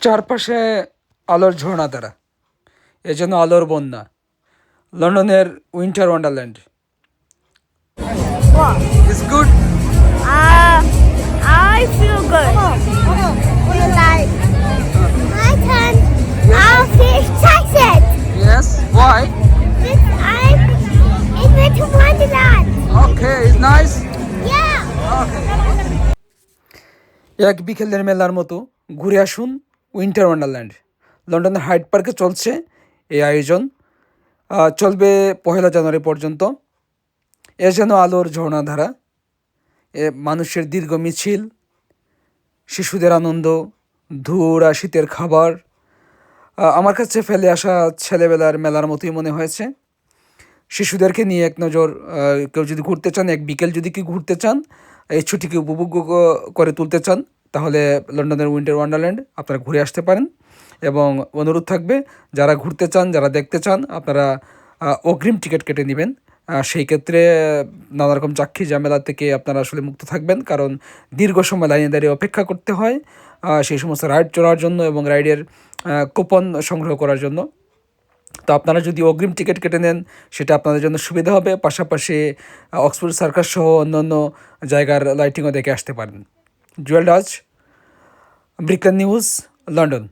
চারপাশে আলোর ঝর্ণাধারা, এজন্য আলোর বন্যা। লন্ডনের Winter Wonderland What? Is good. I feel good. Like, I can. I'll feel excited. Yes, why? This I'm in Winter Wonderland. Okay, is nice. Yeah. এক বিকেলের মেলার মতো ঘুরে আসুন উইন্টার ওয়ান্ডারল্যান্ড। লন্ডনের হাইড পার্কে চলছে এই আয়োজন, চলবে 1 জানুয়ারি পর্যন্ত। এ যেন আলোর ঝর্ণাধারা, এ মানুষের দীর্ঘ মিছিল, শিশুদের আনন্দ, ধূর আর শীতের খাবার। আমার কাছে ফেলে আসা ছেলেবেলার মেলার মতোই মনে হয়েছে। শিশুদেরকে নিয়ে এক নজর কেউ যদি ঘুরতে চান, এক বিকেল যদি কেউ ঘুরতে চান, এই ছুটিকে উপভোগ করে তুলতে চান, তাহলে লন্ডনের উইন্টার ওয়ান্ডারল্যান্ড আপনারা ঘুরে আসতে পারেন। এবং অনুরোধ থাকবে, যারা ঘুরতে চান, যারা দেখতে চান, আপনারা অগ্রিম টিকিট কেটে নেবেন। সেই ক্ষেত্রে নানা রকম চাক্ষি ঝামেলা থেকে আপনারা আসলে মুক্ত থাকবেন, কারণ দীর্ঘ সময় লাইনে দাঁড়িয়ে অপেক্ষা করতে হয় সেই সমস্ত রাইড চড়ার জন্য এবং রাইডের কুপন সংগ্রহ করার জন্য। তো আপনারা যদি অগ্রিম টিকিট কেটে নেন, সেটা আপনাদের জন্য সুবিধা হবে। পাশাপাশি অক্সফোর্ড সার্কাস সহ অন্যান্য জায়গার লাইটিংও দেখে আসতে পারেন। জুয়েল রাজ, ব্রিকল্যান্ড নিউজ, লন্ডন।